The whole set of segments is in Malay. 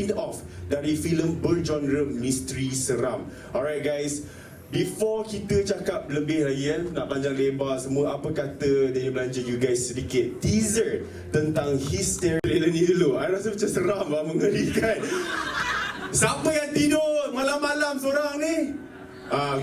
spin-off dari filem bergenre misteri seram. Alright guys, before kita cakap lebih lagi nak panjang lebar semua, apa kata Daniel belanja you guys sedikit teaser tentang Histeria ni dulu. I rasa macam seram lah, mengerikan. Siapa yang tidur malam-malam seorang ni?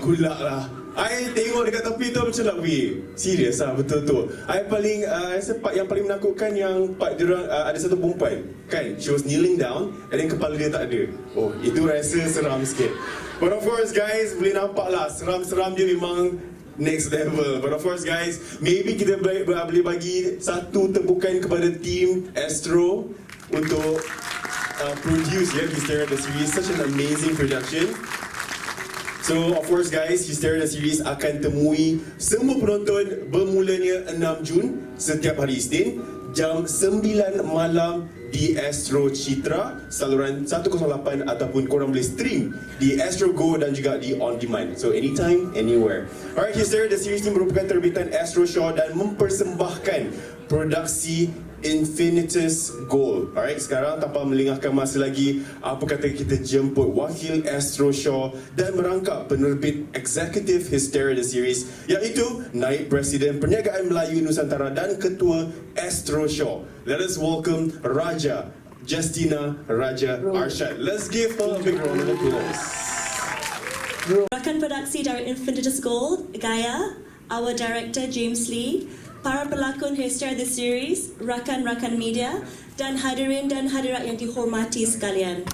Gulak lah. I tengok dekat tepi tu macam nak pergi. Serius lah, betul tu. I paling, rasa part yang paling menakutkan yang part diorang, ada satu perempuan kan, she was kneeling down and then kepala dia tak ada. Oh, itu rasa seram sikit. But of course guys, boleh nampak lah seram-seram dia memang next level. But of course guys, maybe kita boleh bagi satu tepukan kepada team Astro untuk produce Histeria the series, such an amazing production. So of course guys, Histeria the series akan temui semua penonton bermulanya 6 Jun setiap hari Isnin jam 9 malam di Astro Citra saluran 108 ataupun korang boleh stream di Astro Go dan juga di On Demand. So anytime, anywhere. Alright, Histeria the series ini merupakan terbitan Astro Shaw dan mempersembahkan produksi Infinitus Gold. Alright, sekarang tanpa melengahkan masa lagi, apa kata kita jemput wakil Astro Shaw dan merangkap penerbit eksekutif Histeria the series, iaitu Naib Presiden Perniagaan Melayu Nusantara dan Ketua Astro Shaw. Let us welcome Raja Justina Raja Arshad. Let's give her a big round of applause. Rakan produksi dari Infinitus Gold, Gaia, our director James Lee, para pelakon Histeria the series, rakan-rakan media dan hadirin dan hadirat yang dihormati sekalian.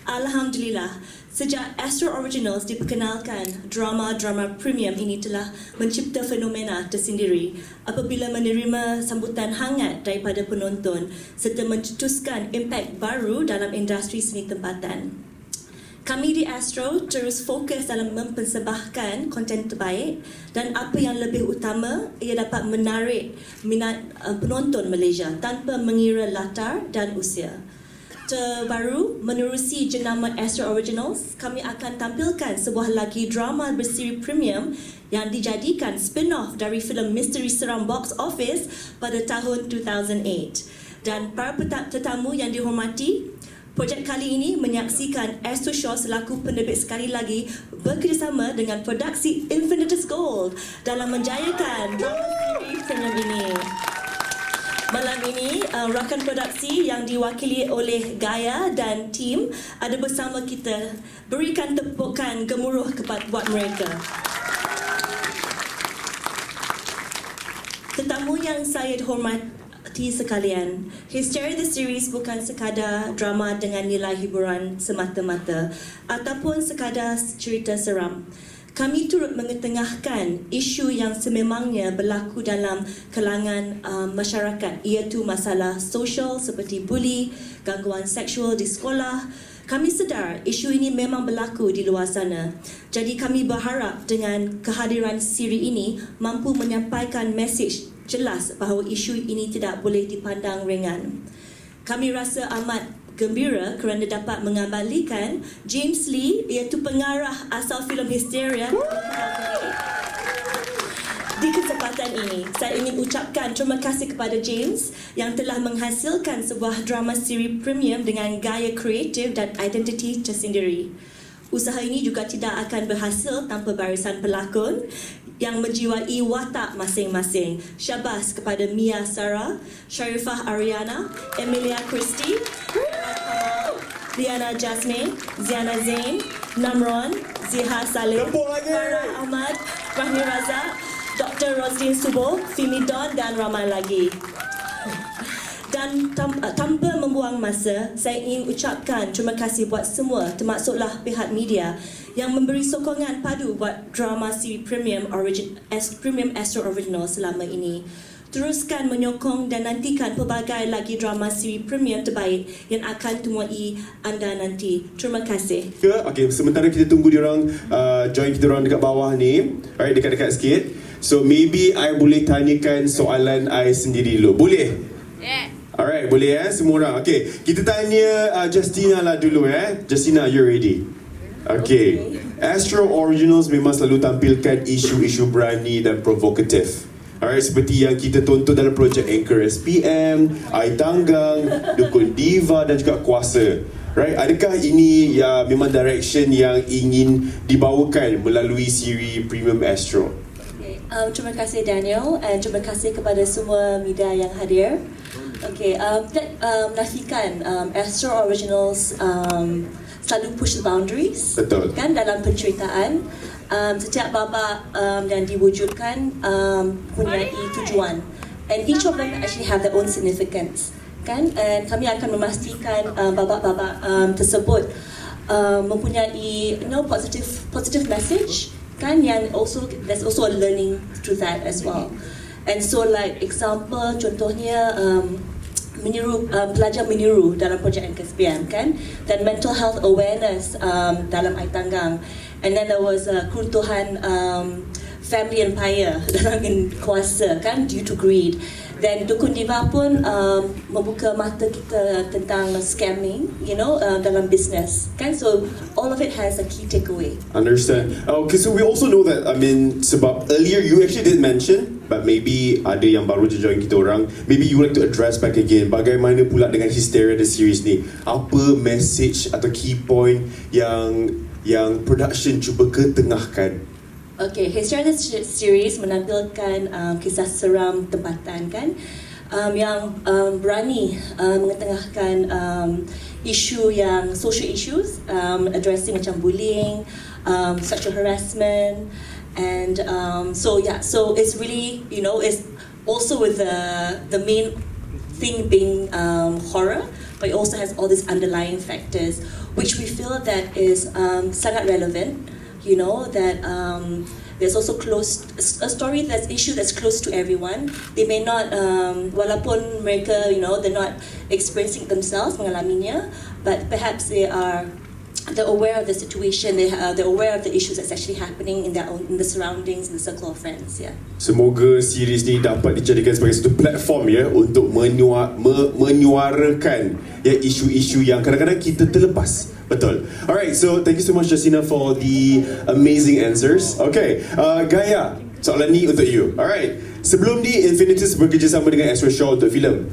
Alhamdulillah, sejak Astro Originals diperkenalkan, drama-drama premium ini telah mencipta fenomena tersendiri apabila menerima sambutan hangat daripada penonton serta mencetuskan impak baru dalam industri seni tempatan. Kami di Astro terus fokus dalam mempersembahkan konten terbaik dan apa yang lebih utama, ia dapat menarik minat penonton Malaysia tanpa mengira latar dan usia. Terbaru, menerusi jenama Astro Originals, kami akan tampilkan sebuah lagi drama bersiri premium yang dijadikan spin-off dari filem misteri seram box office pada tahun 2008. Dan para tetamu yang dihormati, projek kali ini menyaksikan Astro Shaw selaku penerbit sekali lagi bekerjasama dengan produksi Infinitus Gold dalam menjayakan drama siri premium ini. Malam ini, rakan produksi yang diwakili oleh Gaia dan tim ada bersama kita. Berikan tepukan gemuruh buat mereka. Tetamu yang saya hormati sekalian, Histeria the series bukan sekadar drama dengan nilai hiburan semata-mata ataupun sekadar cerita seram. Kami turut mengetengahkan isu yang sememangnya berlaku dalam kalangan masyarakat, iaitu masalah sosial seperti buli, gangguan seksual di sekolah. Kami sedar isu ini memang berlaku di luar sana. Jadi kami berharap dengan kehadiran Siri ini mampu menyampaikan mesej jelas bahawa isu ini tidak boleh dipandang ringan. Kami rasa amat gembira kerana dapat mengembalikan James Lee, iaitu pengarah asal filem Histeria. Di kesempatan ini, saya ingin ucapkan terima kasih kepada James yang telah menghasilkan sebuah drama siri premium dengan gaya kreatif dan identiti tersendiri. Usaha ini juga tidak akan berhasil tanpa barisan pelakon yang menjiwai watak masing-masing. Syabas kepada Mia Sarah, Sharifah Ariana, Emilia Christie, Liana Jasmine, Ziana Zain, Namron, Ziha Salim, Farah Ahmad, Rahmi Razak, Dr. Roslin Subo, Fimi Don dan ramai lagi. Dan tanpa membuang masa, saya ingin ucapkan terima kasih buat semua, termasuklah pihak media yang memberi sokongan padu buat drama siri premium Astro Original selama ini. Teruskan menyokong dan nantikan pelbagai lagi drama siri premium terbaik yang akan temui anda nanti. Terima kasih. Okay, sementara kita tunggu diorang join kita orang dekat bawah ni, alright, dekat-dekat sikit. So maybe I boleh tanyakan soalan I sendiri dulu. Boleh? Yeah. Alright, boleh semua orang. Okay, kita tanya Justina lah dulu Justina, you ready? Okay. Astro Originals memang selalu tampilkan isu-isu berani dan provokatif. Alright, seperti yang kita tonton dalam projek Anchor SPM, Ai Tanggang, Dukun Diva dan juga Kuasa. Right, adakah ini ya memang direction yang ingin dibawakan melalui Siri Premium Astro? Okay. Terima kasih Daniel and terima kasih kepada semua media yang hadir. Okay, nafikan Astro Originals selalu push the boundaries. Betul. Kan dalam penceritaan. Setiap babak yang diwujudkan punya tujuan. And each of them actually have their own significance. Kan? And kami akan memastikan babak-babak tersebut mempunyai positive message, kan, yang also there's also a learning through that as well. And so like example contohnya pelajar meniru dalam projek NKSPM, kan, dan mental health awareness dalam air tanggang. And then there was keruntuhan family empire dalam kuasa, kan, due to greed. Dan Dukun Diva pun membuka mata kita tentang scamming, dalam business, kan? So all of it has a key takeaway. Understand. Okay, so we also know that, sebab earlier you actually did mention, but maybe ada yang baru je join kita orang, maybe you would like to address back again, bagaimana pula dengan Histeria the series ni? Apa message atau key point yang production cuba ketengahkan? Okay, Histeria series menampilkan kisah seram tempatan, kan, yang berani mengetengahkan isu yang social issues, addressing macam bullying, sexual harassment, and so it's really, it's also with the main thing being horror, but it also has all these underlying factors which we feel that is sangat relevant. That there's also a story issue that's close to everyone. They may not, walaupun mereka, they're not experiencing it themselves, mengalaminya, but perhaps they're aware of the situation, they're aware of the issues that's actually happening in the surroundings, in the circle of friends. Yeah. Semoga series ni dapat dijadikan sebagai satu platform ya untuk menyuarakan ya isu-isu yang kadang-kadang kita terlepas. Betul. Alright, so thank you so much Justina for the amazing answers. Okay, Gaya, soalan ni untuk you. Alright, sebelum ni Infinitus bekerjasama dengan Astro Shaw untuk filem.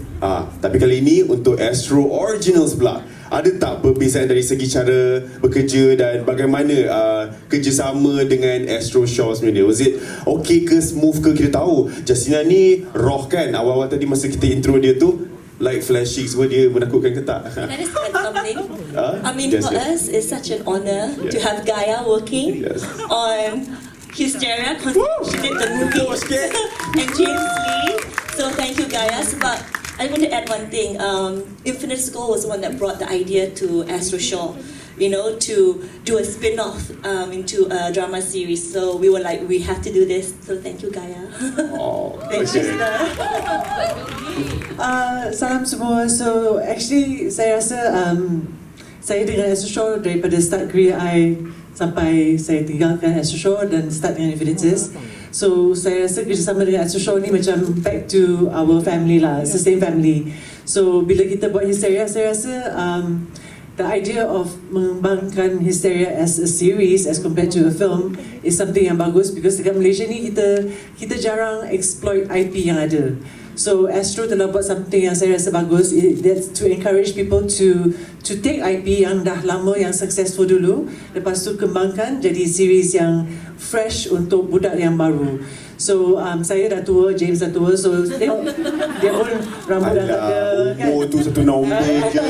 Tapi kali ini untuk Astro Originals pula. Ada tak perbezaan dari segi cara bekerja dan bagaimana kerjasama dengan Astro Shaw sebenarnya? Was it okay ke, smooth ke? Kita tahu Justina ni roh kan, awal-awal tadi masa kita intro dia tu like flashing semua, dia menakutkan ke tak? Can I just add something? For us, it's such an honor to have Gaia working on Histeria, because she did the movie, and James Lee. So thank you, Gaia. But I want to add one thing. Infinite School was the one that brought the idea to Astro Shaw, to do a spin-off into a drama series. So we were like, we have to do this. So thank you, Gaia. Oh, thank you, sister. Salam semua. So actually saya rasa saya dengan Astro Shaw daripada start career I sampai saya tinggalkan Astro Shaw dan start dengan Infinitus. So saya rasa kerjasama dengan Astro Shaw ni macam back to our family lah, it's the same family. So bila kita buat Histeria, saya rasa the idea of mengembangkan Histeria as a series as compared to a film is something yang bagus, because dekat Malaysia ni kita jarang exploit IP yang ada. So Astro telah buat something yang saya rasa bagus, that's to encourage people to take IP yang dah lama, yang successful dulu, lepas tu kembangkan jadi series yang fresh untuk budak yang baru. So saya dah tua, James dah tua, so dia pun rambut dah tak ada, kan? Oh, tu satu nombor je.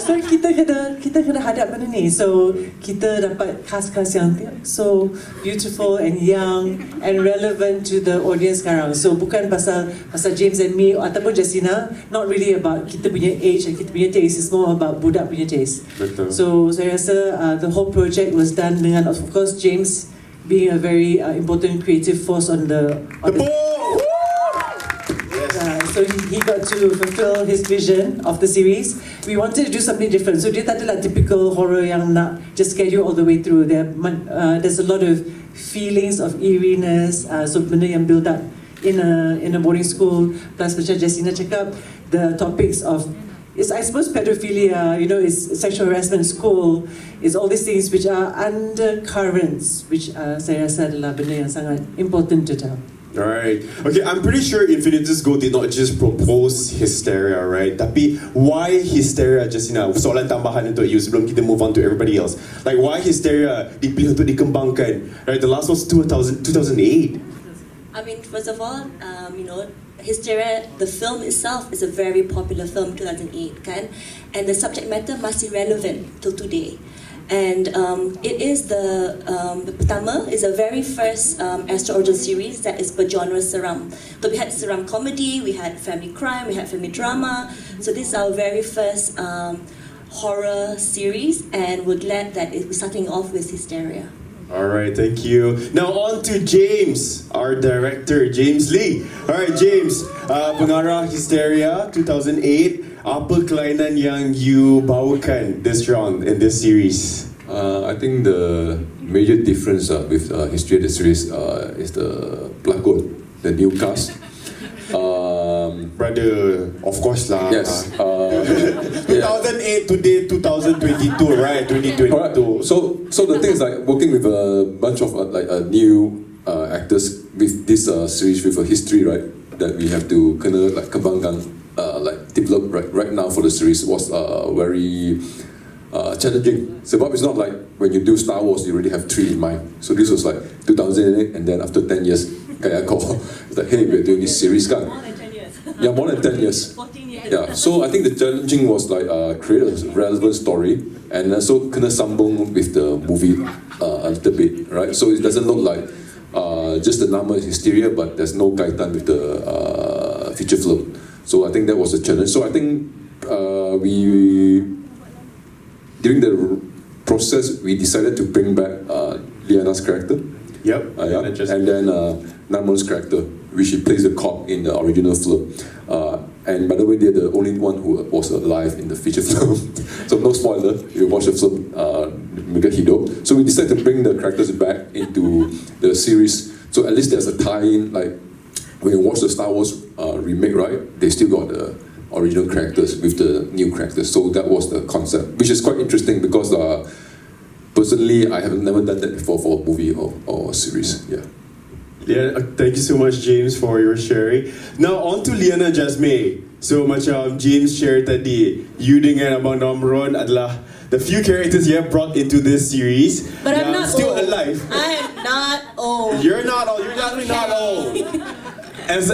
So kita kena hadap benda ni. So kita dapat cast yang so beautiful and young and relevant to the audience sekarang. So bukan pasal James and me ataupun Justina, not really about kita punya age and kita punya taste, it's more about budak punya taste. Betul. So saya rasa the whole project was done dengan, of course, James being a very important creative force on the so he got to fulfill his vision of the series. We wanted to do something different. So dia tak adalah typical horror yang nak just scare you all the way through. There's a lot of feelings of eeriness, so benda yang build up in a boarding school. Plus macam Justina cakap, the topics of I suppose pedophilia, is sexual harassment in school, is all these things which are undercurrents, which saya rasa adalah benda yang sangat important to tell. Alright. Okay, I'm pretty sure Infinity's Gold did not just propose Histeria, right? Tapi why Histeria, Justina? Soalan tambahan untuk you sebelum kita move on to everybody else. Like, why Histeria dipilih untuk dikembangkan? Right, the last was 2008. I mean, first of all, Histeria, the film itself is a very popular film, 2008, kan? And the subject matter masih relevant till today. And it is the pertama is a very first extra-original series that is bergenre seram. So we had seram comedy, we had family crime, we had family drama. So this is our very first horror series, and we're glad that we're starting off with Histeria. Alright, thank you. Now on to James, our director, James Lee. Alright, James, pengarah Histeria 2008. Apa kelainan yang you bawakan this round in this series? I think the major difference with History of the series is the pelakon, the new cast. Brother, of course lah. Yes. 2008 today, 2022, right? 2022. Alright, so the thing is like working with a bunch of new actors with this series with a history, right? That we have to kena like kembangkan, develop right now for the series was very challenging. So it's not like when you do Star Wars, you already have 3 in mind. So this was like 2008, and then after 10 years, kaya call. It's like, hey, we're doing this series, kan? More than 10 years. Yeah, more than 10 years. 14 years. Yeah, so I think the challenging was like create a relevant story, and also kena sambung with the movie a little bit, right? So it doesn't look like just the number is Histeria, but there's no kaitan with the feature film. So I think that was a challenge. So I think during the process, we decided to bring back Liana's character. Yep. And then Namon's character, which she plays the cop in the original film. And by the way, they're the only one who was alive in the feature film. So no spoiler, you watch the film, Mega Hido. So we decided to bring the characters back into the series. So at least there's a tie-in, like when you watch the Star Wars remake, right? They still got the original characters with the new characters. So that was the concept, which is quite interesting because personally, I have never done that before for a movie or a series. Yeah. Yeah, thank you so much, James, for your sharing. Now on to Liana Jasmine. So macam James shared tadi, you dengan Abang Damron adalah the few characters you have brought into this series. But I'm not still old. alive. I am not old. You're not old. You're definitely not old. As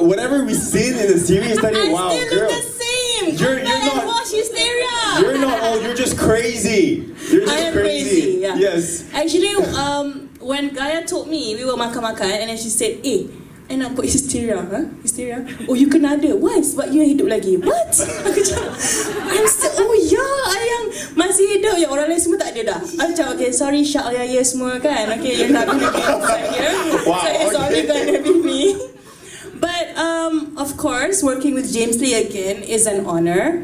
whatever we've seen in the series, tadi, I wow, still girl. look the same. You're Come not. and watch Histeria. You're not old. You're just crazy. You're just I am crazy. Yeah. Yes. Actually, when Gaia told me we were makan-makan, and then she said, "Eh, I nak buat Histeria, huh? Histeria. Oh, you kena ada. Why? Sebab you hidup lagi. What? Aku cakap, I'm still, oh yeah, I yang masih hidup. Yang orang lain semua tak ada dah. Aku cakap, okay, sorry Syak, ya semua kan. Okay, you're not gonna be inside here. Wow, So it's okay. only gonna be me. But of course, working with James Lee again is an honor.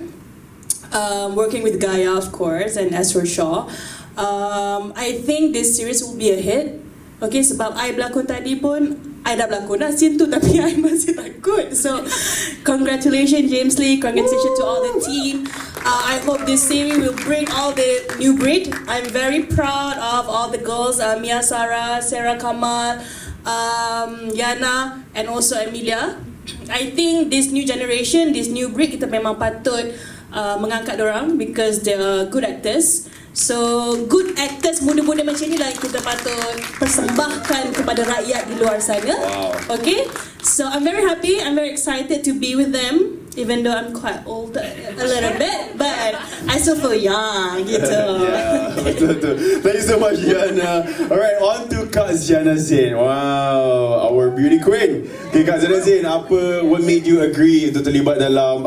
Working with Gaia, of course, and Ezra Shaw. I think this series will be a hit. Okay, sebab I berlakon tadi pun, I dah berlakon dah scene tu, tapi I masih takut. So, congratulations James Lee, congratulations to all the team. I hope this series will bring all the new breed. I'm very proud of all the girls, Mia Sarah Kamal, Yana, and also Emilia. I think this new generation, this new breed, kita memang patut mengangkat dorang because they are good actors. So, good actors muda-muda macam ni lah kita patut persembahkan kepada rakyat di luar sana. Wow. Okay? So, I'm very happy, I'm very excited to be with them. Even though I'm quite old a little bit, but I still feel young, gitu. Yeah, betul. Thank you so much, Yana. Alright, on to Kak Ziana Zain. Wow, our beauty queen. Okay, Kak Ziana Zain, what made you agree untuk terlibat dalam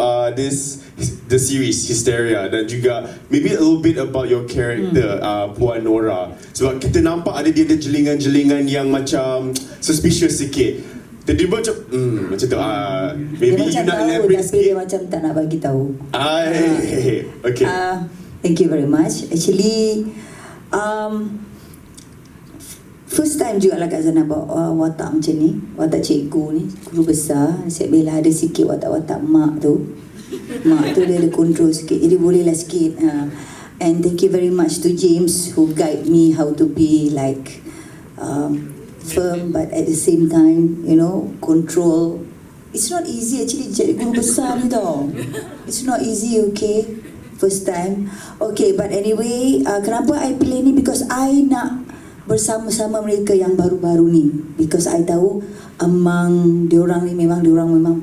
the series Histeria, dan juga maybe a little bit about your character, Puan Nora. Sebab kita nampak ada dia jelingan-jelingan yang macam suspicious sikit. Jadi macam macam tu. Maybe you nak elaborate tapi dia macam tak nak bagi tahu. Okay. Thank you very much. Actually, first time juga lah Kak Zana bawa watak macam ni, watak cikgu ni, guru besar. Saya bila ada sikit watak-watak mak tu. Mak tu dia ada kontrol sikit, jadi bolehlah sikit. And thank you very much to James who guide me how to be like firm, but at the same time, you know, control. It's not easy actually jadi guru besar ni tau. It's not easy, okay? First time. Okay, but anyway, kenapa I pilih ni? Because I nak bersama-sama mereka yang baru-baru ni. Because I tahu among diorang ni memang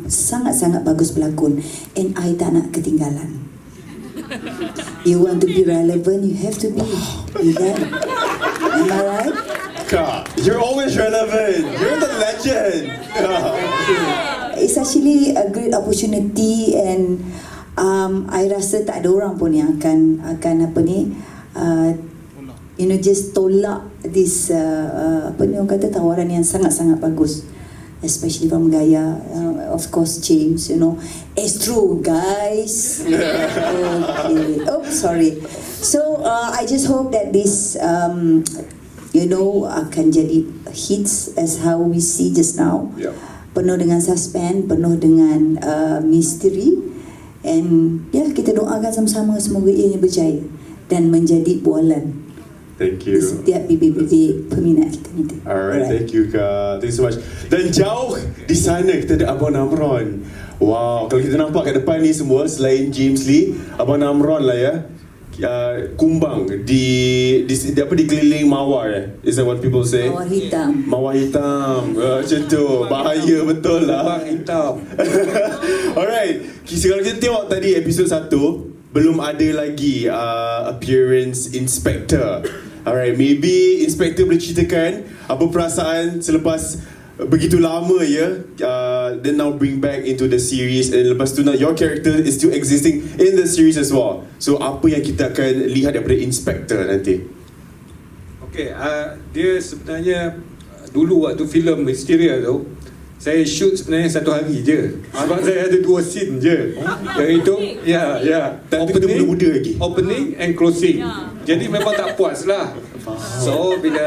sangat-sangat bagus pelakon. And I tak nak ketinggalan. You want to be relevant, you have to be. You can? Am I right? Kak, you're always relevant. You're the legend. It's actually a great opportunity and I rasa tak ada orang pun yang akan apa ni you know, just tolak this apa ni orang kata tawaran yang sangat-sangat bagus, especially from Gaya, of course James, you know, it's true guys. Okay. Oh, sorry. So I just hope that this you know akan jadi hits as how we see just now. Yeah. Penuh dengan suspense, penuh dengan misteri, and ya, kita doakan sama-sama semoga ianya berjaya dan menjadi bualan Thank you. setiap bibit-bibit peminat kita ni. Alright, thank you Kak. Thank you so much. Dan jauh di sana kita ada Abang Amron. Wow, kalau kita nampak kat depan ni semua selain James Lee, Abang Amron lah ya. Kumbang di apa dikeliling mawar is that what people say? Mawar hitam. Mawar hitam. Macam tu. Bahaya betul lah. Mawar hitam. Alright. Kalau kita tengok tadi episod 1, belum ada lagi appearance inspector. Alright, maybe inspector boleh ceritakan apa perasaan selepas begitu lama ya, then now bring back into the series, and lepas tu your character is still existing in the series as well. So apa yang kita akan lihat daripada inspector nanti? Okay, dia sebenarnya dulu waktu filem Histeria tu, saya shoot sebenarnya 1 hari je. Sebab saya ada 2 scene je. Iaitu Tapi kita muda-muda lagi. opening and closing. Jadi memang tak puas lah. So bila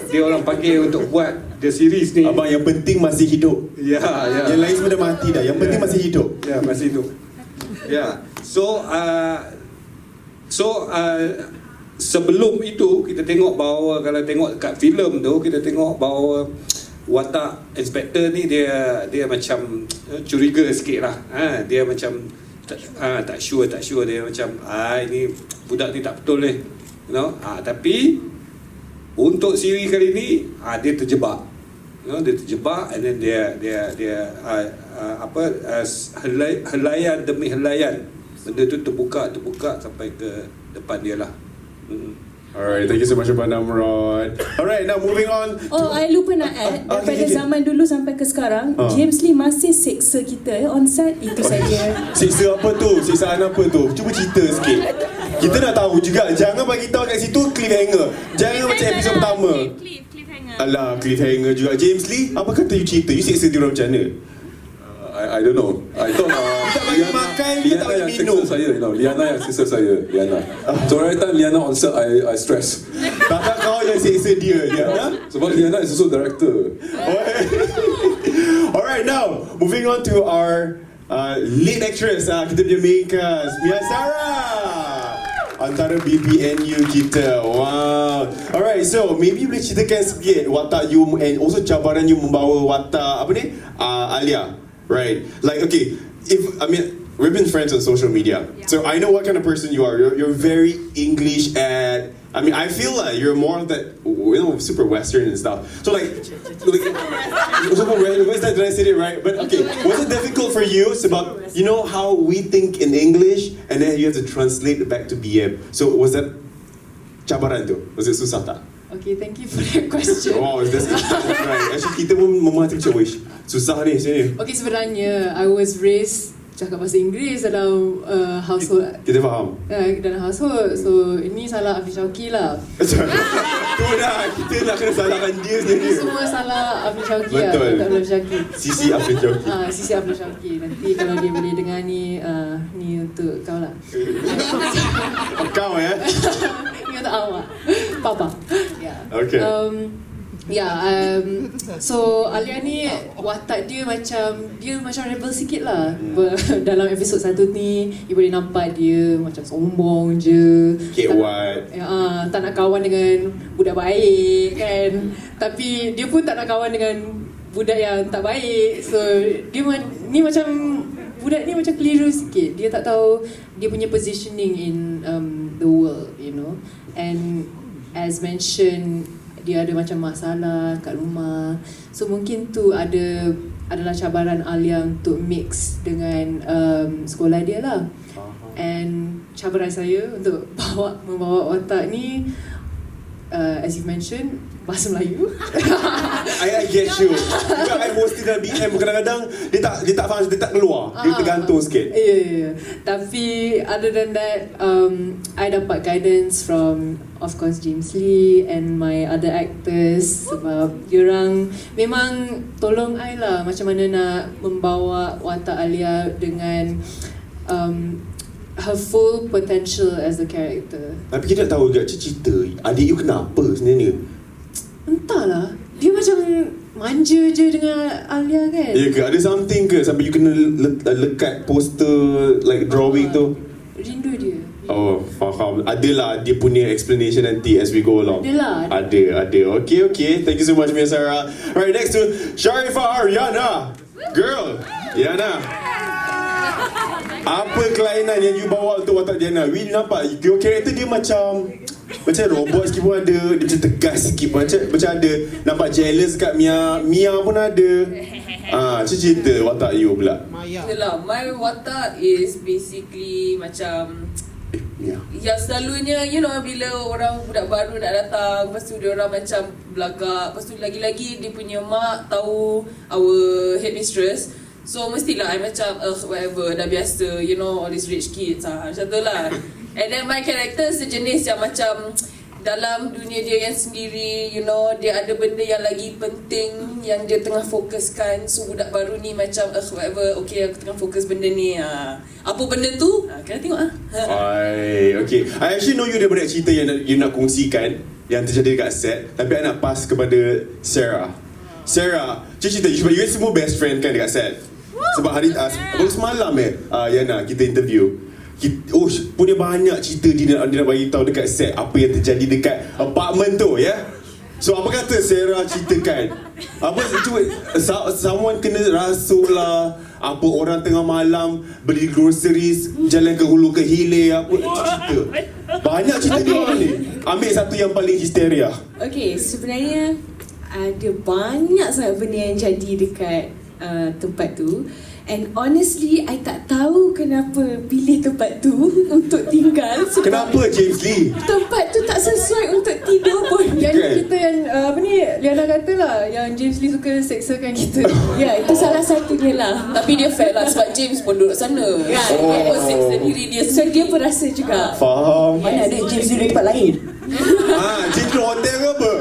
dia orang panggil untuk buat the series ni, Abang, yang penting masih hidup. ya. Yang lain semua dah mati dah. Yang penting masih hidup. Ya, masih hidup. Ya. So sebelum itu kita tengok bahawa kalau tengok dekat filem tu, kita tengok bahawa watak inspektor ni dia macam curiga sikit lah. Dia macam tak sure dia macam ini budak ni tak betul ni. You know? Tapi untuk Siri kali ni dia terjebak. Dia terjebak, and then dia helaian demi helaian benda tu terbuka sampai ke depan dia lah. Alright, thank you so much Abang Amron. Alright, now moving on. Oh, I lupa nak add, daripada okay. zaman dulu sampai ke sekarang, James Lee masih seksa kita on set, itu saja. Siksa apa tu? Siksaan apa tu? Cuba cerita sikit. Kita nak tahu juga. Jangan bagi tahu kat situ cliffhanger. Jangan macam episod pertama. Cliffhanger. Alah, cliffhanger juga. James Lee, apa kata you cerita? You siksa dia orang macam mana? I don't know. I thought tak bagi makan, kita tak bagi yang minum. siksa saya, Liana yang siksa saya, Liana. So every time Liana on set, I stress. Takkan kau yang siksa dia, Liana? Sebab Liana is also director. Alright, now moving on to our lead actress, kita punya main cast, Mia Sarah, antara BPNU kita. Wow. Alright, so maybe boleh ceritakan sikit watak you and also cabaran you membawa watak apa ni? Alia. Right, like okay, we've been friends on social media, so I know what kind of person you are. You're very English at. I feel like you're more of that, super Western and stuff. So like super Western. Did I say it right? But okay, was it difficult for you? It's about how we think in English, and then you have to translate it back to BM. So was that cabaran tu? Was it susah tak? Okay, thank you for that question. Wow, that's right. Actually, kita pun memahami macam susah ni sini. Okay, sebenarnya I was raised cakap bahasa Inggeris dalam household. Kita faham. Dalam household. So ini salah Afiq Syauqi lah. Tu dah, kita nak kena salahkan dia sendiri. Semua salah Afiq Syauqi lah. Betul. Tak Afiq Syauqi. Sisi Afiq Syauqi. Sisi Afiq Syauqi. Nanti kalau dia boleh dengar ni, ni untuk kau lah. Kau Ni untuk awak. Papa. Yeah. Okay. So Alia ni watak dia macam rebel sikit lah. Dalam episod 1 ni you boleh nampak dia macam sombong je. Tak nak kawan dengan budak baik kan. Tapi dia pun tak nak kawan dengan budak yang tak baik. So dia budak ni macam keliru sikit. Dia tak tahu dia punya positioning in the world, you know. And as mentioned, dia ada macam masalah kat rumah. So mungkin tu adalah cabaran Alia untuk mix dengan sekolah dia lah. And cabaran saya untuk membawa watak ni, as you mentioned, bahasa Melayu. I get you. Juga I hosting dalam BM, kadang-kadang dia tak faham, dia tak keluar. Dia tergantung sikit. Yeah. Tapi other than that, I dapat guidance from, of course, James Lee and my other actors. Sebab diorang memang tolong I lah macam mana nak membawa watak Alia dengan her full potential as a character. Tapi kita nak tahu juga cerita adik you kenapa sebenarnya? Entahlah, dia macam manja je dengan Alia kan. Ya ke? Ada something ke sampai you kena lekat poster like drawing tu? Rindu dia. Oh, faham. Adalah dia punya explanation nanti as we go along. Ada. Okay. Thank you so much, Mia Sarah. Right, next to Sharifah Ariana. Girl, Yana. Apa kelainan yang you bawa untuk watak Diana? We nampak your character dia macam robot sikit pun ada. Dia macam tegas sikit pun macam ada. Nampak jealous kat Mia pun ada. Cerita watak you pula. Yalah, my watak is basically macam yang selalunya, you know, bila orang budak baru nak datang, lepas tu dia orang macam belagak, lepas tu lagi-lagi dia punya mak tahu our headmistress. So mestilah I macam whatever, dah biasa, you know, all these rich kids macam tu lah. And then my character sejenis yang macam dalam dunia dia yang sendiri, you know, dia ada benda yang lagi penting yang dia tengah fokuskan. So budak baru ni macam whatever, okay aku tengah fokus benda ni. Apa benda tu? Kena tengok Okay. I actually know you daripada cerita yang you nak kongsikan yang terjadi dekat set. Tapi I nak pass kepada Sarah, cerita you semua best friend kan dekat set. Sebab hari baru semalam Yana kita interview. Punya banyak cerita dia nak bagi tahu dekat set apa yang terjadi dekat apartment tu, ya. So apa kata Sarah ceritakan? Apa cuba someone kena rasuk lah, apa orang tengah malam beli groceries jalan ke hulu ke hilir, apa cerita. Banyak cerita dia orang ni. Ambil satu yang paling histeria. Okay, sebenarnya ada banyak sangat benda yang jadi dekat tempat tu. And honestly, I tak tahu kenapa pilih tempat tu untuk tinggal. Kenapa James Lee? Tempat tu tak sesuai untuk tidur pun. Yang kita yang Liana kata lah, yang James Lee suka seksakan kita. Ya, itu salah satunya lah. Tapi dia fair lah sebab James pun duduk sana. Apa seksa diri dia, so dia pun rasa juga. Faham. Mana ada James di tempat lain? James di hotel ke apa?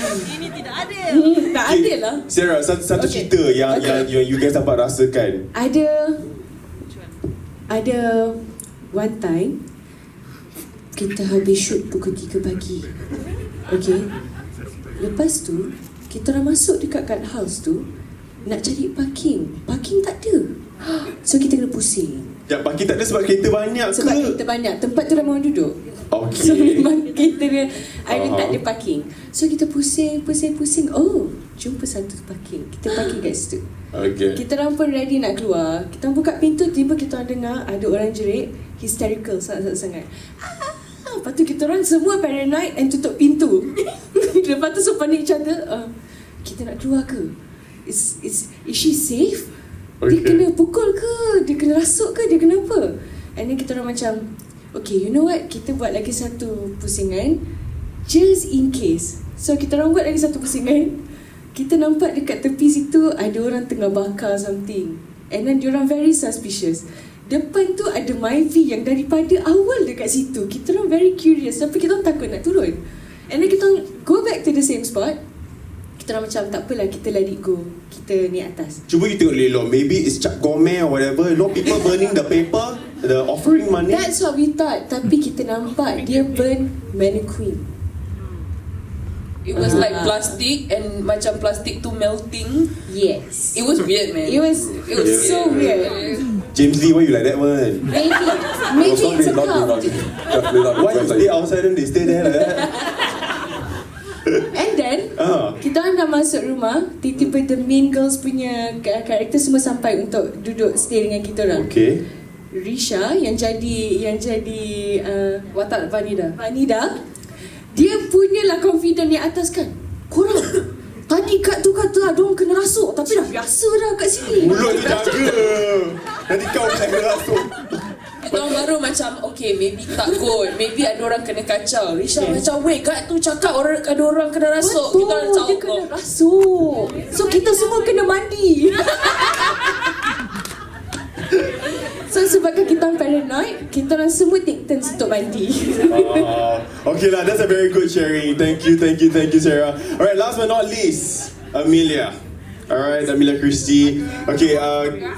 Ini tidak adil. Tak adil lah. Sarah, satu cerita yang you guys dapat rasakan. Ada one time kita habis shoot pukul 3 pagi. Okay. Lepas tu kita orang masuk dekat kat house tu nak cari parking. Parking tak ada. So kita kena pusing. Parking tak ada sebab kereta banyak ke? Sebab kereta banyak. Tempat tu ramai orang duduk. Okay. So memang kita tak ada parking. So kita pusing. Oh, jumpa satu parking. Kita parking kat situ. Okay. Kita orang pun ready nak keluar. Kita buka pintu, tiba kita orang dengar ada orang jerit hysterical sangat-sangat. Lepas tu kita orang semua paranoid and tutup pintu. Lepas tu so panik each other. Kita nak keluar ke? Is she safe? Okay. Dia kena pukul ke? Dia kena rasuk ke? Dia kena apa? And then kita orang macam, okay, you know what? Kita buat lagi satu pusingan just in case. So kita orang buat lagi satu pusingan. Kita nampak dekat tepi situ ada orang tengah bakar something. And then diorang very suspicious. Depan tu ada Myvi yang daripada awal dekat situ. Kita orang very curious tapi kita orang takut nak turun. And then kita orang go back to the same spot. Kita orang macam tak apalah, kita let it go. Kita ni atas. Cuba you tengok Lilo, maybe it's Cap Gourmet or whatever. You know, people burning the paper, the offering money. That's what we thought. Tapi kita nampak dia burn mannequin. It was like plastic and macam plastic tu melting. Yes. It was weird, man. It was so weird. James Lee, why you like that one? Maybe it's a cult. Why you stay outside and they stay there like that? And then kita orang dah masuk rumah, tiba-tiba the Mean Girls punya karakter semua sampai untuk duduk stay dengan kita orang. Okay. Risha yang jadi watak Vanida, dia punyalah confident yang atas kan. Korang tadi kat tu kata diorang kena rasuk, tapi dah biasa dah kat sini. Mulut tu jaga. Nanti kau pula kena rasuk. Orang baru macam okay, maybe tak kot, maybe ada orang kena kacau. Risha macam wait, kat tu cakap ada orang kena rasuk. Betul, kita orang tahu dia kena rasuk. So kita semua kena mandi. So sebabkan kita paranoid, kita orang semua take turns untuk mandi. Okay lah, that's a very good sharing. Thank you, Sarah. Alright, last but not least, Amelia. Alright, Amelia Christie. Okay,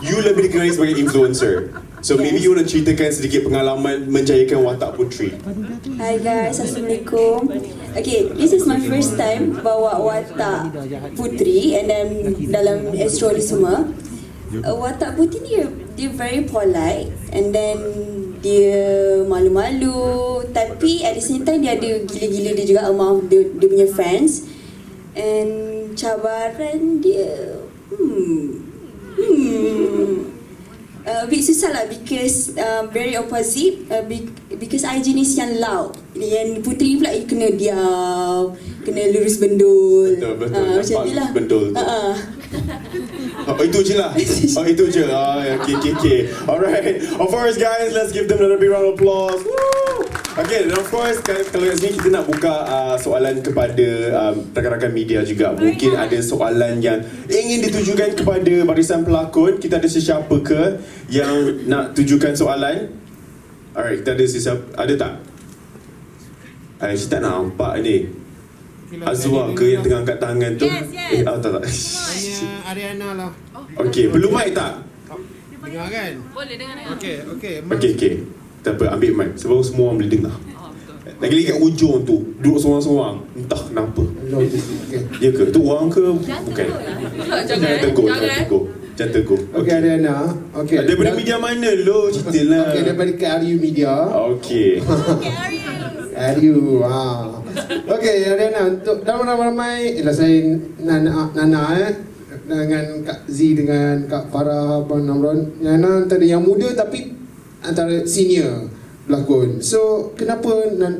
you lebih dikenali sebagai influencer. So maybe you want to ceritakan sedikit pengalaman menjayakan watak putri. Hi guys, Assalamualaikum. Okay, this is my first time bawa watak putri and then dalam Astro ni semua. Watak putri ni dia very polite and then dia malu-malu, tapi at the same time dia ada gila-gila dia juga among dia punya friends. And cabaran dia a bit susah lah because very opposite because I jenis yang loud, yang putri pula kena diam, kena lurus bendul. Betul. Macam ni lah. Bendul tu. Itu je lah. Itu je. Okay. Alright. Of course guys, let's give them another big round of applause. Woo! Okay, dan of course kalau kat sini kita nak buka soalan kepada rakan-rakan media juga. Mungkin ada soalan yang ingin ditujukan kepada barisan pelakon. Kita ada sesiapa ke yang nak tujukan soalan? Alright, kita ada sesiapa. Ada tak? Saya tak nampak ni. Azwa ke yang tengah angkat tangan tu? Yes. Tak. Ariana lah. Okay, perlu mic tak? Dengar kan? Boleh dengar. Okay. Tak apa, ambil mic sebab semua orang boleh dengar. Lagi-lagi kat ujung tu, duduk seorang-seorang. Entah kenapa. Ya ke? Tu orang ke? Bukan. Jangan tegur. Okay, Ariana. Okay. Daripada media mana lo? Ceritalah. Okay, daripada KRU Media. Okay. KRU. Okay, Ariana, untuk ramai-ramai saya Nana dengan Kak Z, dengan Kak Farah, Abang Namron. Nana antara yang muda tapi antara senior pelakon. So, kenapa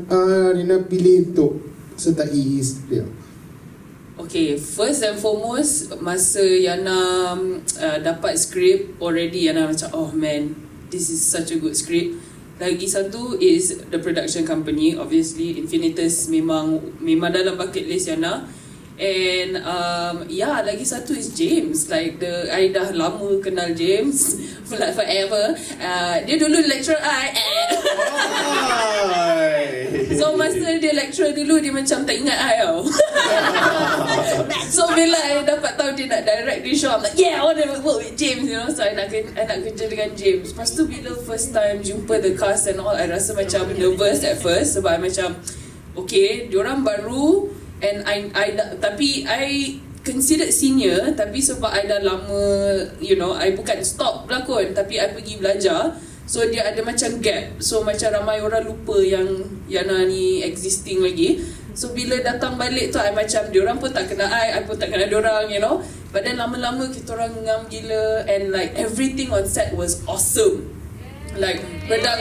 Ariana pilih untuk sertai Histeria? Okay, first and foremost, masa Yana dapat skrip already, Yana macam, oh man, this is such a good script. Lagi satu is the production company. Obviously, Infinitus memang dalam bucket list Yana. And lagi satu is James. Like I dah lama kenal James, like forever. Dia dulu lecturer I. So masa dia lecturer dulu, dia macam tak ingat I tau. So bila I dapat tahu dia nak direct the show, I'm like, yeah, I want to work with James, you know. So I nak kerja dengan James. Lepas tu bila first time jumpa the cast and all, I rasa macam nervous at first. Sebab I macam, okay, diorang baru. And tapi I considered senior, tapi sebab I dah lama, you know, I bukan stop berlakon, tapi I pergi belajar. So dia ada macam gap. So macam ramai orang lupa yang Yana ni existing lagi. So bila datang balik tu, I macam diorang pun tak kenal I pun tak kenal diorang, you know. But then lama-lama kita orang ngam gila. And like everything on set was awesome. Like produk,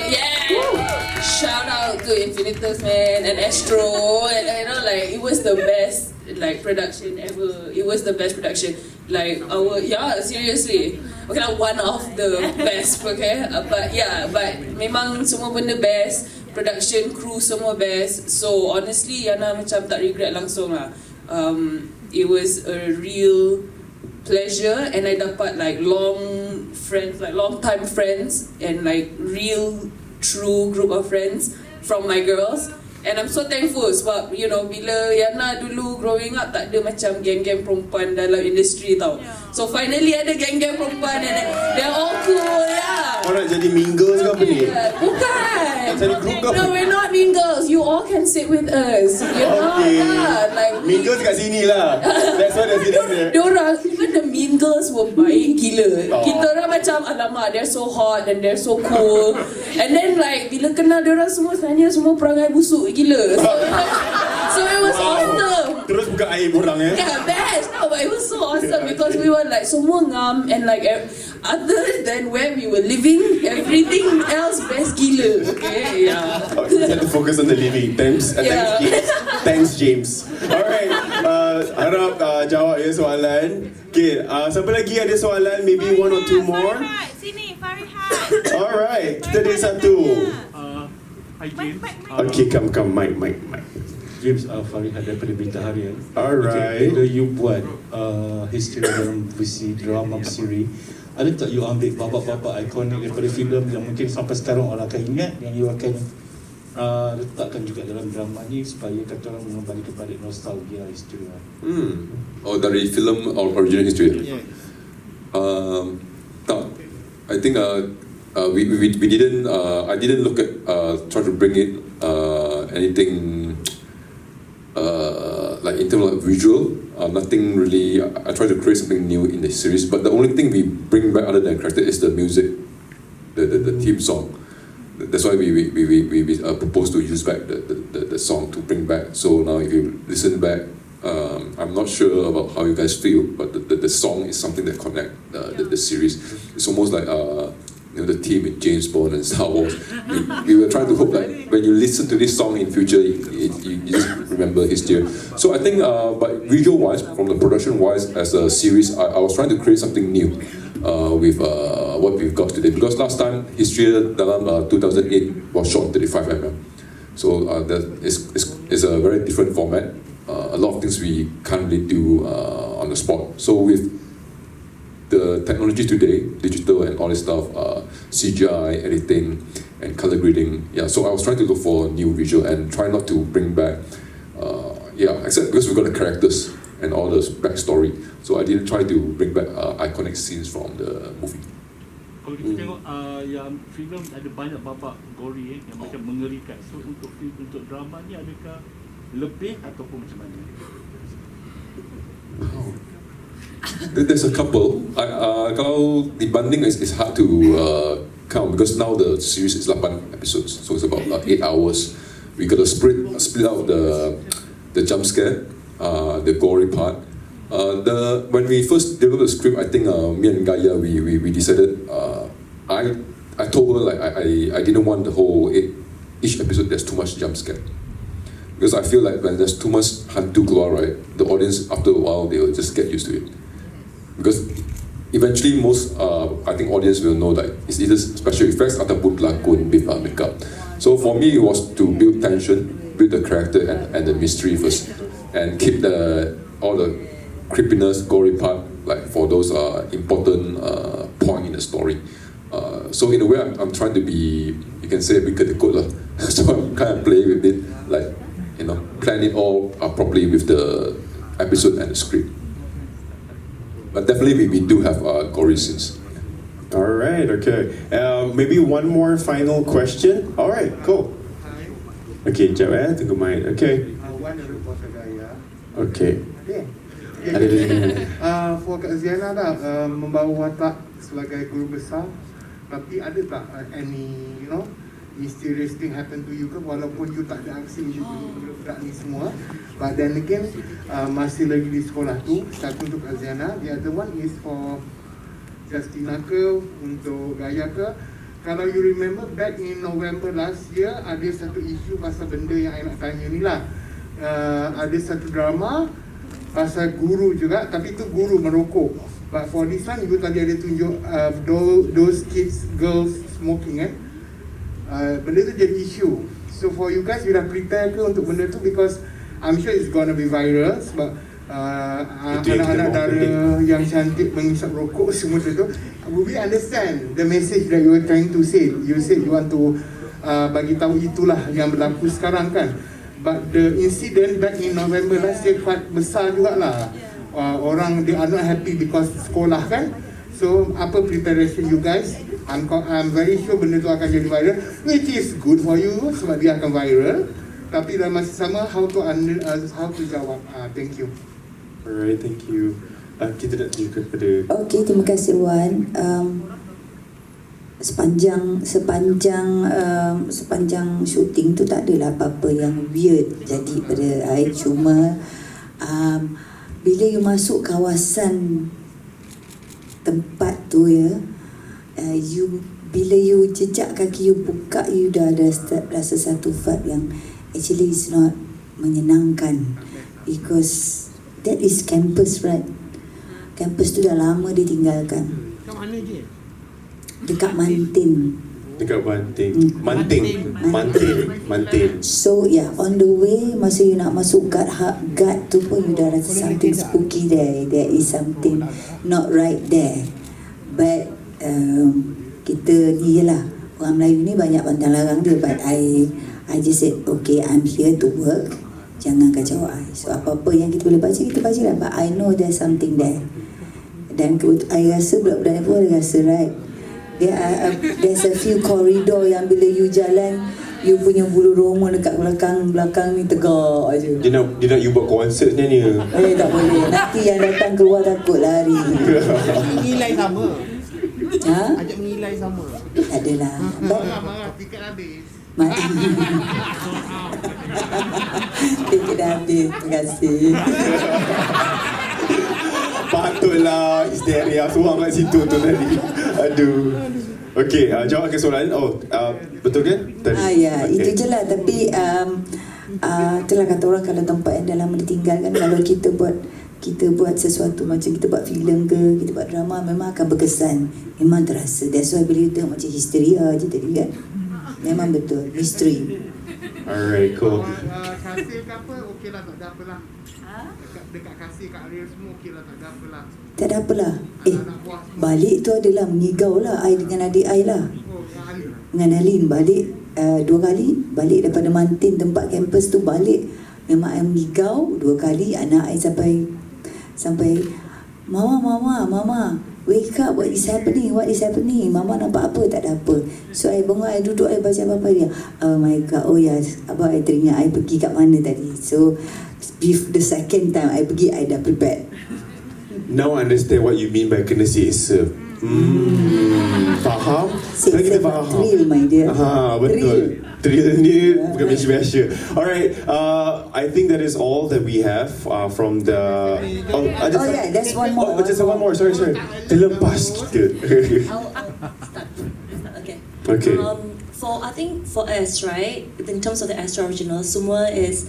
shout out to Infinitus man and Astro, and you know, like it was the best like production ever. It was the best production. Like seriously. Okay lah, one of the best. Okay, but memang semua benda best. Production crew semua best. So honestly, Yana macam tak regret langsung lah. It was a real pleasure, and I dapat like long time friends, and like real true group of friends from my girls. And I'm so thankful sebab, you know, bila Yana dulu growing up tak ada macam geng-geng perempuan dalam industri tau. So finally ada geng-geng perempuan, and they're all cool, yeah. Orang jadi minggu ke apa ni? Bukan. cari group ke apa? No, we're not mean girls. You all can sit with us. You know, like Mean girls kat sini lah. That's why they're sitting there. Diorang, even the mean girls were baik gila. Kita orang macam, alamak, they're so hot and they're so cool. And then like, bila kenal diorang semua, sebenarnya semua perangai busuk gila. So it was awesome. Terus buka air borang Yeah, best. No, but it was so awesome because we were like semua ngam and like other than where we were living, everything else best gila. Okay, yeah. Okay, we have to focus on the living. Thanks, Yeah. thanks James. Alright, harap jawab ya soalan. Okay, siapa lagi ada soalan? Maybe one or two more. Sini, Farihat. Alright, kita ada satu. Hi James. Okay, come, mic. James Farihat daripada Berita Harian. Alright. Bila you buat Histeria dalam versi drama Siri, ada tak you ambil babak-babak ikonik daripada filem yang mungkin sampai sekarang orang akan ingat, yang you akan letakkan juga dalam drama ni supaya kata orang mengembali kepada nostalgia Histeria? Oh, dari filem original History. Yeah. Tak, I think we didn't. I didn't look at try to bring it anything like in terms of visual. Nothing really. I try to create something new in the series, but the only thing we bring back other than character is the music, the theme song. That's why we propose to use back the song to bring back. So now if you listen back, I'm not sure about how you guys feel, but the song is something that connect the series. It's almost like the theme in James Bond and Star Wars. We were trying to hope that when you listen to this song in future, you just remember Histeria. So I think, but visual-wise, from the production-wise, as a series, I was trying to create something new with what we've got today. Because last time, Histeria dalam 2008 was shot in 35mm. So that is a very different format. A lot of things we can't really do on the spot. So with the technology today, digital and all this stuff, CGI, editing, and color grading. Yeah, so I was trying to look for new visual and try not to bring back, except because we've got the characters and all the backstory. So I didn't try to bring back iconic scenes from the movie. Kalau kita tengok yang filem ada banyak babak gory yang macam mengerikan. So untuk drama ni adakah lebih ataupun macam mana? There's a couple. Kalau dibanding is hard to count because now the series is 8 episodes, so it's about 8 hours. We got to split out the jump scare, the gory part. When we first developed the script, I think me and Gaia we decided. I told her like I didn't want the whole each episode there's too much jump scare. Because I feel like when there's too much hantu keluar, right, the audience after a while they will just get used to it. Because eventually most I think audience will know that it's either special effects ataupun pelakon with makeup. So for me it was to build tension, build the character and the mystery first, and keep all the creepiness, gory part like for those important point in the story. So in a way I'm trying to be, you can say, a bit critical lah. So I'm kind of playing with it, like plan it all properly with the episode and the script. But definitely we do have gory scenes. Alright, okay. Maybe one more final question. Alright, cool. Okay, jap tunggu mic. Okay. Okay. For Kak Ziana dah membawa watak sebagai guru besar, tapi ada tak any mysterious thing happen to you ke, walaupun you tak ada aksi budak ni semua, but then again masih lagi di sekolah tu. Satu untuk Aziana, the other one is for Justina ke, untuk Gaia ke. Kalau you remember back in November last year, ada satu isu pasal benda yang I nak tanya ni lah. Ada satu drama pasal guru juga, tapi tu guru merokok. But for this one, you tadi ada tunjuk those kids, girls smoking kan. Benda tu jadi isu. So for you guys, you dah prepare ke untuk benda tu? Because I'm sure it's gonna be viral. Sebab anak-anak dara yang cantik menghisap rokok semua tu. We understand the message that you were trying to say. You said you want to bagi tahu itulah yang berlaku sekarang kan. But the incident back in November last year quite besar jugalah. Orang they are not happy because sekolah kan. So apa preparation you guys I'm very sure benda tu akan jadi viral, which is good for you sebab dia akan viral. Tapi dalam masa sama, how to jawab. Thank you. Alright, thank you. Kita nak tunjuk kepada. Okay, terima kasih Wan. Sepanjang syuting tu tak adalah apa-apa yang weird jadi pada I. Cuma bila you masuk kawasan tempat tu ya, bila you jejak kaki you buka, you dah ada rasa satu vibe yang actually is not menyenangkan, because that is campus, right? Campus tu dah lama ditinggalkan. Kat mana je? Dekat Mantin. Dekat Mantin. So yeah, on the way masa you nak masuk guard tu pun you dah rasa something spooky there. There is something not right there. But kita ni yelah, orang Melayu ni banyak pantang larang dia. But I just said okay, I'm here to work, jangan kacau I. So apa-apa yang kita boleh baca, kita baca lah. But I know there's something there. Dan I rasa budak-budak pun rasa right. There's a few corridor yang bila you jalan, you punya bulu roma dekat belakang ni tegak aja. Dia nak you buat konsert ni. Tak boleh. Nanti yang datang keluar takut lari. Mengilai sama. Ha? Ajak mengilai sama. Tak adalah. Marah, tiket habis. Tiket dah habis. Terima kasih. Patutlah Histeria suang kat situ tu tadi. Aduh. Okay, jawab ke soalan. Betul kan? Ya, okay. Itu je lah. Tapi itulah kata orang, kalau tempat yang dah lama ditinggalkan, kalau kita buat sesuatu macam kita buat filem ke, kita buat drama, memang akan berkesan. Memang terasa. That's why bila kita macam Histeria je tadi kan, memang betul. Misteri. Alright, cool. Kasih ke apa, okey lah, tak ada apalah. Dekat kasih kat real semua okey lah, tak ada apalah. Tak ada apalah. Balik tu adalah mengigau lah. I dengan adik I lah. Dengan Alin balik 2 kali. Balik daripada Mantin, tempat kampus tu balik. Memang I mengigau 2 kali. Anak I sampai Mama, wake up, what is happening? Mama nampak apa? Tak ada apa. So I bangun, I duduk, I baca apa-apa dia. Oh my god, oh yes. Abang I teringat I pergi kat mana tadi. So the second time I pergi, I dah prepared. Now I understand what you mean by kena sesa. Faham? Sesa kita faham. Thrill, my dear. Betul. Thrill ni bukan biasa-biasa. Alright, I think that is all that we have from the... There's one more. Just one more, sorry. Terlepas kita. I'll start. Okay. I think for us, right, in terms of the Astro Original, semua is,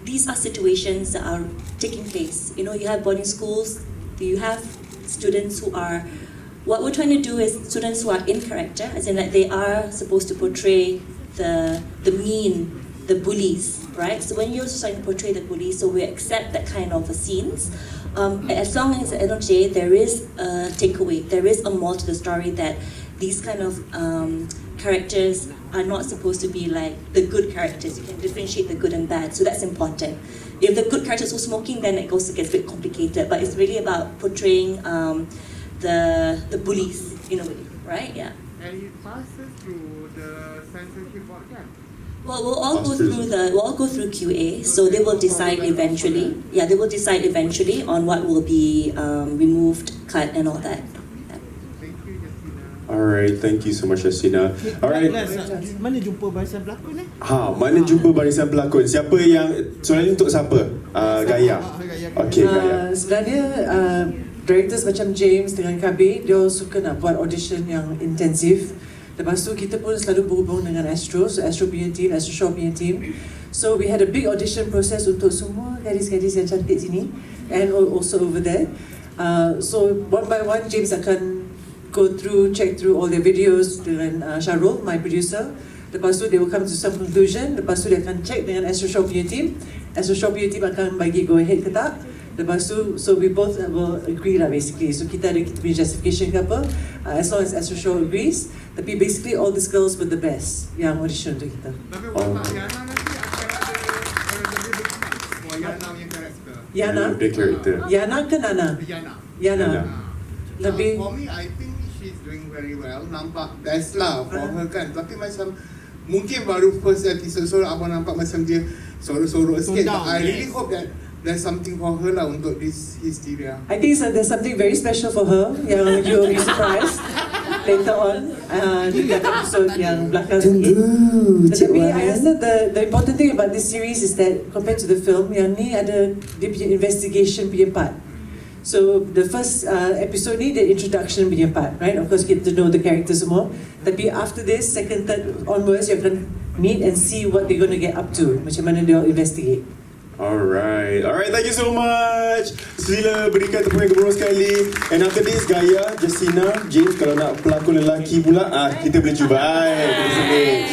these are situations that are taking place. You know, you have boarding schools, you have students who are, what we're trying to do is students who are in character, as in that they are supposed to portray the mean, the bullies, right? So when you're trying to portray the bullies, so we accept that kind of scenes. As long as at the end of the day, there is a takeaway, there is a more to the story, that these kind of characters are not supposed to be like the good characters. You can differentiate the good and bad, so that's important. If the good characters are smoking, then it gets a bit complicated. But it's really about portraying the bullies in a way, right? Yeah. And it passes through the censorship board, kan? Well, we'll all go through QA, so they will decide eventually. Yeah, they will decide eventually on what will be removed, cut, and all that. Alright, thank you so much, Yasina. Alright. Mana jumpa barisan pelakon ni? Mana jumpa barisan pelakon? Siapa yang soalan ni untuk siapa? Gaya. Okay, Gaya. Sebenarnya directors macam James dengan KB, dia suka nak buat audition yang intensif. Lepas tu kita pun selalu berhubung dengan Astro, so Astro punya team, Astro Shaw punya team. So we had a big audition process untuk semua gadis-gadis yang cantik sini, and also over there. So one by one, James akan check through all their videos dengan Syarul, my producer. Lepas tu they will come to some conclusion. Lepas tu dia akan check dengan Astro Shaw punya team. Astro Shaw punya team akan bagi go ahead ke tak. Lepas tu, so we both will agree lah basically. So kita punya justification ke apa, as long as Astro Shaw agrees. Tapi basically all these girls were the best yang audition untuk kita. Tapi Yana nanti akan ada Yana yang karakter. Yana? The character. Yana ke Nana? Yana. Yana. Lebih. For me, I think she's doing very well. Nampak best lah for her kan. Tapi macam mungkin baru first episode, so abang nampak macam dia sorok-sorok sikit. But I really hope that there's something for her lah untuk this Histeria. I think there's something very special for her yang you will be surprised later on dekat episode yang belakang ni. Tetapi I rasa the important thing about this series is that compared to the film, yang ni ada dia punya investigation punya part. So the first episode ni the introduction punya part, right? Of course get to know the characters semua. Tapi after this, second, third onwards, you akan meet and see what they're going to get up to. Macam mana dia investigate. Alright, thank you so much. Sila berikan tepuan keberuan sekali. And after this, Gaya, Justina, James, kalau nak pelakon lelaki pula, kita boleh cuba. Alright.